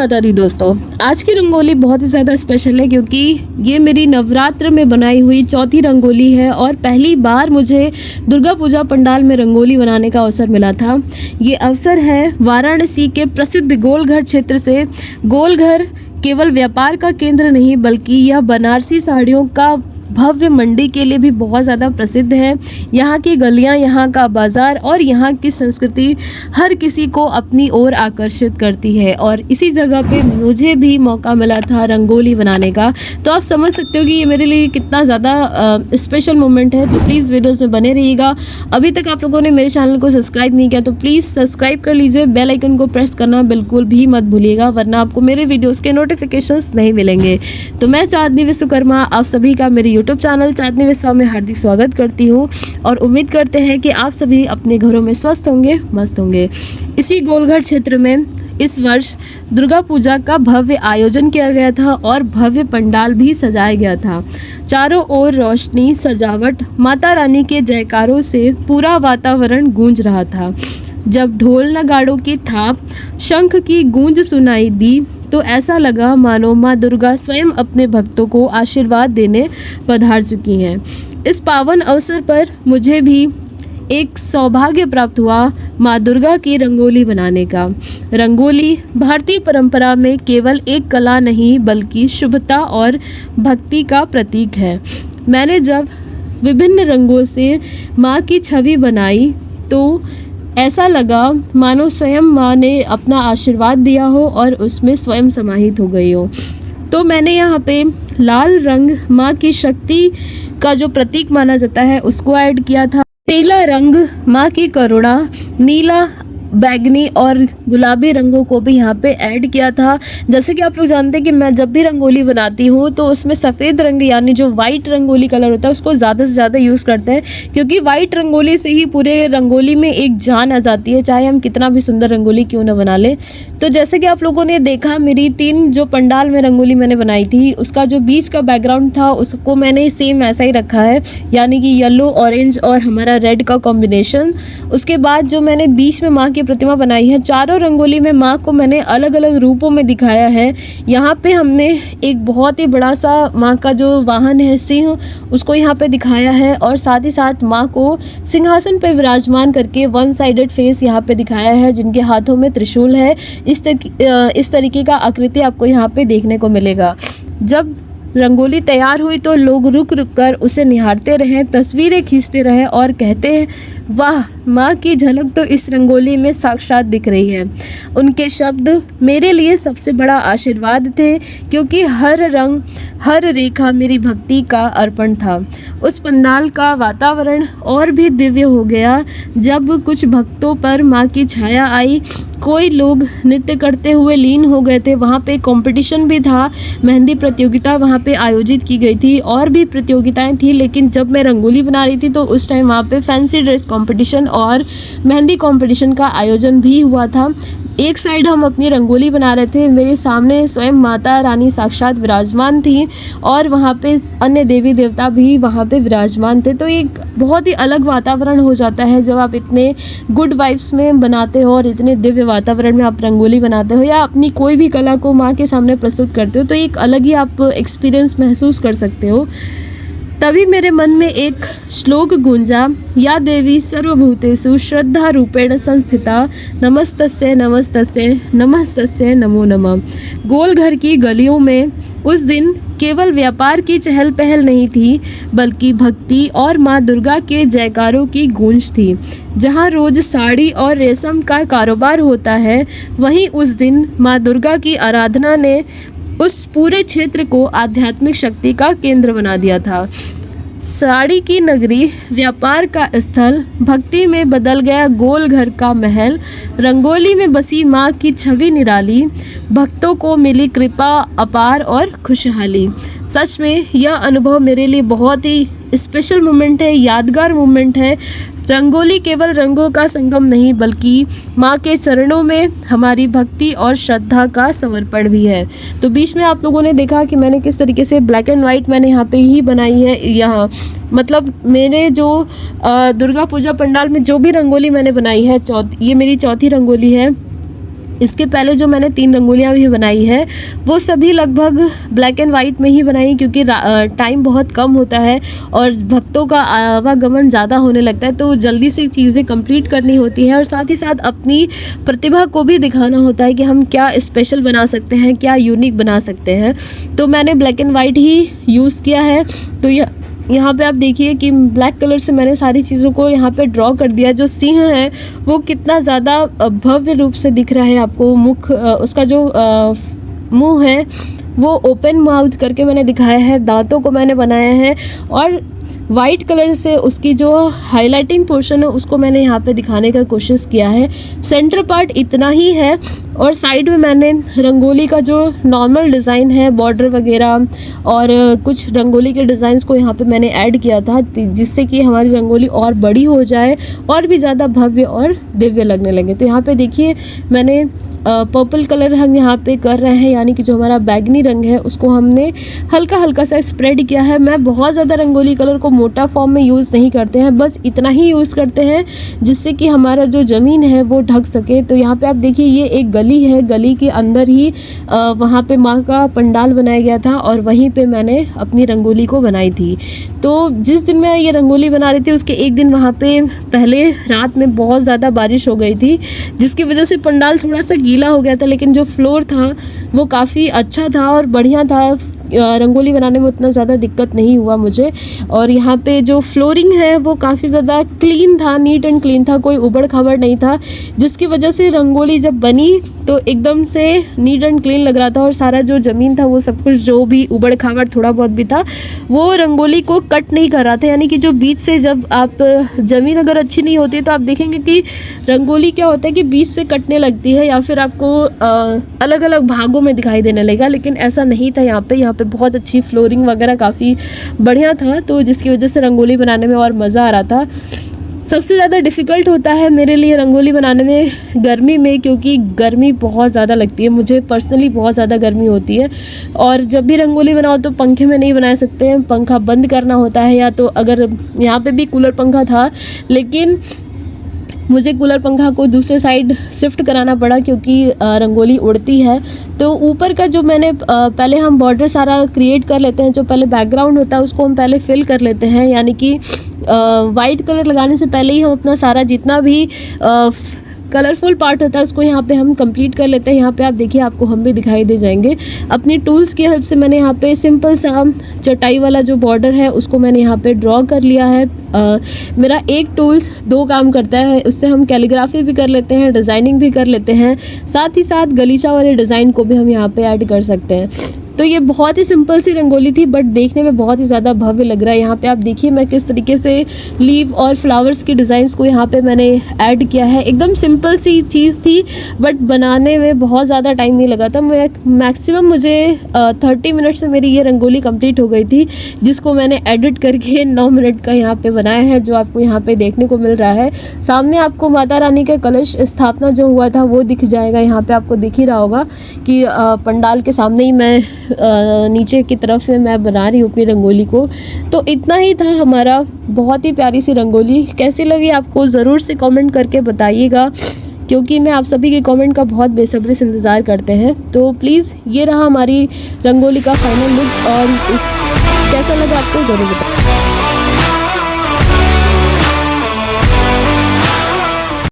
माता दी दोस्तों, आज की रंगोली बहुत ही ज़्यादा स्पेशल है क्योंकि ये मेरी नवरात्र में बनाई हुई चौथी रंगोली है और पहली बार मुझे दुर्गा पूजा पंडाल में रंगोली बनाने का अवसर मिला था। ये अवसर है वाराणसी के प्रसिद्ध गोलघर क्षेत्र से। गोलघर केवल व्यापार का केंद्र नहीं बल्कि यह बनारसी साड़ियों का भव्य मंडी के लिए भी बहुत ज़्यादा प्रसिद्ध है। यहाँ की गलियाँ, यहाँ का बाज़ार और यहाँ की संस्कृति हर किसी को अपनी ओर आकर्षित करती है और इसी जगह पे मुझे भी मौका मिला था रंगोली बनाने का। तो आप समझ सकते हो कि ये मेरे लिए कितना ज़्यादा स्पेशल मोमेंट है। तो प्लीज़ वीडियोज़ में बने रहिएगा। अभी तक आप लोगों ने मेरे चैनल को सब्सक्राइब नहीं किया तो प्लीज़ सब्सक्राइब कर लीजिए। बेल आइकन को प्रेस करना बिल्कुल भी मत भूलिएगा वरना आपको मेरे वीडियोज़ के नोटिफिकेशंस नहीं मिलेंगे। तो मैं चांदनी विश्वकर्मा आप सभी का मेरे यूट्यूब चैनल चांदनी विश्वा में हार्दिक स्वागत करती हूँ और उम्मीद करते हैं कि आप सभी अपने घरों में स्वस्थ होंगे, मस्त होंगे। इसी गोलघर क्षेत्र में इस वर्ष दुर्गा पूजा का भव्य आयोजन किया गया था और भव्य पंडाल भी सजाया गया था। चारों ओर रोशनी, सजावट, माता रानी के जयकारों से पूरा वातावरण गूंज रहा था। जब ढोल नगाड़ों की थाप, शंख की गूंज सुनाई दी तो ऐसा लगा मानो माँ दुर्गा स्वयं अपने भक्तों को आशीर्वाद देने पधार चुकी हैं। इस पावन अवसर पर मुझे भी एक सौभाग्य प्राप्त हुआ माँ दुर्गा की रंगोली बनाने का। रंगोली भारतीय परंपरा में केवल एक कला नहीं बल्कि शुभता और भक्ति का प्रतीक है। मैंने जब विभिन्न रंगों से माँ की छवि बनाई तो ऐसा लगा मानो स्वयं माँ ने अपना आशीर्वाद दिया हो और उसमें स्वयं समाहित हो गई हो। तो मैंने यहाँ पे लाल रंग माँ की शक्ति का जो प्रतीक माना जाता है उसको ऐड किया था। पीला रंग माँ की करुणा, नीला, बैगनी और गुलाबी रंगों को भी यहाँ पे ऐड किया था। जैसे कि आप लोग जानते हैं कि मैं जब भी रंगोली बनाती हूँ तो उसमें सफ़ेद रंग यानी जो वाइट रंगोली कलर होता है उसको ज़्यादा से ज़्यादा यूज़ करते हैं क्योंकि वाइट रंगोली से ही पूरे रंगोली में एक जान आ जाती है, चाहे हम कितना भी सुंदर रंगोली क्यों ना बना ले। तो जैसे कि आप लोगों ने देखा मेरी 3 जो पंडाल में रंगोली मैंने बनाई थी उसका जो बीच का बैकग्राउंड था उसको मैंने सेम ऐसा ही रखा है यानी कि येलो, ऑरेंज और हमारा रेड का कॉम्बिनेशन। उसके बाद जो मैंने बीच में माँ की प्रतिमा बनाई है, चारों रंगोली में माँ को मैंने अलग अलग रूपों में दिखाया है। यहाँ पे हमने एक बहुत ही बड़ा सा माँ का जो वाहन है सिंह उसको यहाँ पे दिखाया है और साथ ही साथ माँ को सिंहासन पे विराजमान करके वन साइडेड फेस यहाँ पे दिखाया है जिनके हाथों में त्रिशूल है। इस तरीके का आकृति आपको यहाँ पे देखने को मिलेगा। जब रंगोली तैयार हुई तो लोग रुक रुक कर उसे निहारते रहे, तस्वीरें खींचते रहे और कहते हैं वाह, माँ की झलक तो इस रंगोली में साक्षात दिख रही है। उनके शब्द मेरे लिए सबसे बड़ा आशीर्वाद थे क्योंकि हर रंग, हर रेखा मेरी भक्ति का अर्पण था। उस पंडाल का वातावरण और भी दिव्य हो गया जब कुछ भक्तों पर माँ की छाया आई। कोई लोग नृत्य करते हुए लीन हो गए थे। वहाँ पे कंपटीशन भी था, मेहंदी प्रतियोगिता वहाँ पे आयोजित की गई थी और भी प्रतियोगिताएं थी। लेकिन जब मैं रंगोली बना रही थी तो उस टाइम वहाँ पे फैंसी ड्रेस कंपटीशन और मेहंदी कंपटीशन का आयोजन भी हुआ था। एक साइड हम अपनी रंगोली बना रहे थे, मेरे सामने स्वयं माता रानी साक्षात विराजमान थी और वहाँ पे अन्य देवी देवता भी वहाँ पे विराजमान थे। तो एक बहुत ही अलग वातावरण हो जाता है जब आप इतने गुड वाइब्स में बनाते हो और इतने दिव्य वातावरण में आप रंगोली बनाते हो या अपनी कोई भी कला को माँ के सामने प्रस्तुत करते हो तो एक अलग ही आप एक्सपीरियंस महसूस कर सकते हो। तभी मेरे मन में एक श्लोक गूंजा, या देवी सर्वभूतेषु श्रद्धा रूपेण संस्थिता नमस्तस्यै नमस्तस्यै नमस्तस्यै नमो नमः। गोलघर की गलियों में उस दिन केवल व्यापार की चहल पहल नहीं थी बल्कि भक्ति और माँ दुर्गा के जयकारों की गूंज थी। जहाँ रोज साड़ी और रेशम का कारोबार होता है वहीं उस दिन माँ दुर्गा की आराधना ने उस पूरे क्षेत्र को आध्यात्मिक शक्ति का केंद्र बना दिया था। साड़ी की नगरी, व्यापार का स्थल, भक्ति में बदल गया गोलघर का महल। रंगोली में बसी माँ की छवि निराली, भक्तों को मिली कृपा अपार और खुशहाली। सच में यह अनुभव मेरे लिए बहुत ही स्पेशल मोमेंट है, यादगार मोमेंट है। रंगोली केवल रंगों का संगम नहीं बल्कि माँ के चरणों में हमारी भक्ति और श्रद्धा का समर्पण भी है। तो बीच में आप लोगों ने देखा कि मैंने किस तरीके से ब्लैक एंड वाइट मैंने यहाँ पे ही बनाई है। यहाँ मतलब मेरे जो दुर्गा पूजा पंडाल में जो भी रंगोली मैंने बनाई है, ये मेरी चौथी रंगोली है। इसके पहले जो मैंने 3 रंगोलियाँ भी बनाई है वो सभी लगभग ब्लैक एंड वाइट में ही बनाई, क्योंकि टाइम बहुत कम होता है और भक्तों का आवागमन ज़्यादा होने लगता है, तो जल्दी से चीज़ें कंप्लीट करनी होती है और साथ ही साथ अपनी प्रतिभा को भी दिखाना होता है कि हम क्या स्पेशल बना सकते हैं, क्या यूनिक बना सकते हैं। तो मैंने black and white he use किया है। तो यहाँ पे आप देखिए कि ब्लैक कलर से मैंने सारी चीज़ों को यहाँ पे ड्रॉ कर दिया। जो सिंह है वो कितना ज़्यादा भव्य रूप से दिख रहा है आपको। मुख उसका जो मुंह है वो ओपन माउथ करके मैंने दिखाया है, दांतों को मैंने बनाया है और वाइट कलर से उसकी जो हाइलाइटिंग पोर्शन है उसको मैंने यहाँ पे दिखाने का कोशिश किया है। सेंटर पार्ट इतना ही है और साइड में मैंने रंगोली का जो नॉर्मल डिज़ाइन है, बॉर्डर वगैरह और कुछ रंगोली के डिज़ाइंस को यहाँ पे मैंने ऐड किया था, जिससे कि हमारी रंगोली और बड़ी हो जाए और भी ज़्यादा भव्य और दिव्य लगने लगे। तो यहाँ पे देखिए मैंने पर्पल कलर हम यहाँ पे कर रहे हैं, यानी कि जो हमारा बैगनी रंग है उसको हमने हल्का हल्का सा स्प्रेड किया है। मैं बहुत ज़्यादा रंगोली कलर को मोटा फॉर्म में यूज़ नहीं करते हैं, बस इतना ही यूज़ करते हैं जिससे कि हमारा जो ज़मीन है वो ढक सके। तो यहाँ पे आप देखिए ये एक गली है, गली के अंदर ही वहाँ पे माँ का पंडाल बनाया गया था और वहीं पे मैंने अपनी रंगोली को बनाई थी। तो जिस दिन मैं ये रंगोली बना रही थी उसके एक दिन वहाँ पे पहले रात में बहुत ज़्यादा बारिश हो गई थी, जिसकी वजह से पंडाल थोड़ा सा गीला हो गया था, लेकिन जो फ्लोर था वो काफ़ी अच्छा था और बढ़िया था। रंगोली बनाने में उतना ज़्यादा दिक्कत नहीं हुआ मुझे। और यहाँ पे जो फ्लोरिंग है वो काफ़ी ज़्यादा क्लीन था, नीट एंड क्लीन था, कोई उबड़ खाबड़ नहीं था, जिसकी वजह से रंगोली जब बनी तो एकदम से नीट एंड क्लीन लग रहा था और सारा जो ज़मीन था वो सब कुछ जो भी उबड़ खाबड़ थोड़ा बहुत भी था वो रंगोली को कट नहीं कर रहा था। यानी कि जो बीच से जब आप ज़मीन अगर अच्छी नहीं होती तो आप देखेंगे कि रंगोली क्या होता है कि बीच से कटने लगती है या फिर आपको अलग अलग भागों में दिखाई देने लगेगा, लेकिन ऐसा नहीं था। यहाँ पे बहुत अच्छी फ्लोरिंग वगैरह काफ़ी बढ़िया था, तो जिसकी वजह से रंगोली बनाने में और मज़ा आ रहा था। सबसे ज़्यादा डिफ़िकल्ट होता है मेरे लिए रंगोली बनाने में गर्मी में, क्योंकि गर्मी बहुत ज़्यादा लगती है। मुझे पर्सनली बहुत ज़्यादा गर्मी होती है और जब भी रंगोली बनाओ तो पंखे में नहीं बना सकते हैं, पंखा बंद करना होता है, या तो अगर यहाँ पे भी कूलर पंखा था लेकिन मुझे कूलर पंखा को दूसरे साइड शिफ्ट कराना पड़ा क्योंकि रंगोली उड़ती है। तो ऊपर का जो मैंने पहले हम बॉर्डर सारा क्रिएट कर लेते हैं, जो पहले बैकग्राउंड होता है उसको हम पहले फिल कर लेते हैं, यानी कि वाइट कलर लगाने से पहले ही हम अपना सारा जितना भी कलरफुल पार्ट होता है उसको यहाँ पे हम कंप्लीट कर लेते हैं। यहाँ पे आप देखिए आपको हम भी दिखाई दे जाएंगे। अपनी टूल्स की हेल्प से मैंने यहाँ पे सिंपल सा चटाई वाला जो बॉर्डर है उसको मैंने यहाँ पे ड्रॉ कर लिया है। मेरा एक टूल्स 2 काम करता है, उससे हम कैलीग्राफी भी कर लेते हैं, डिज़ाइनिंग भी कर लेते हैं, साथ ही साथ गलीचा वाले डिज़ाइन को भी हम यहाँ पे ऐड कर सकते हैं। तो ये बहुत ही सिंपल सी रंगोली थी बट देखने में बहुत ही ज़्यादा भव्य लग रहा है। यहाँ पे आप देखिए मैं किस तरीके से लीव और फ्लावर्स की डिज़ाइंस को यहाँ पे मैंने ऐड किया है। एकदम सिंपल सी चीज़ थी बट बनाने में बहुत ज़्यादा टाइम नहीं लगा था। मैं मैक्सिमम मुझे 30 मिनट से मेरी ये रंगोली कंप्लीट हो गई थी, जिसको मैंने एडिट करके 9 मिनट का यहाँ पे बनाया है, जो आपको यहाँ पे देखने को मिल रहा है। सामने आपको माता रानी का कलश स्थापना जो हुआ था वो दिख जाएगा। यहाँ पे आपको दिख ही रहा होगा कि पंडाल के सामने ही मैं नीचे की तरफ में मैं बना रही हूँ अपनी रंगोली को। तो इतना ही था हमारा, बहुत ही प्यारी सी रंगोली। कैसी लगी आपको ज़रूर से कमेंट करके बताइएगा, क्योंकि मैं आप सभी के कमेंट का बहुत बेसब्री से इंतज़ार करते हैं। तो प्लीज़ ये रहा हमारी रंगोली का फाइनल लुक और इस कैसा लगा आपको ज़रूर बताएं।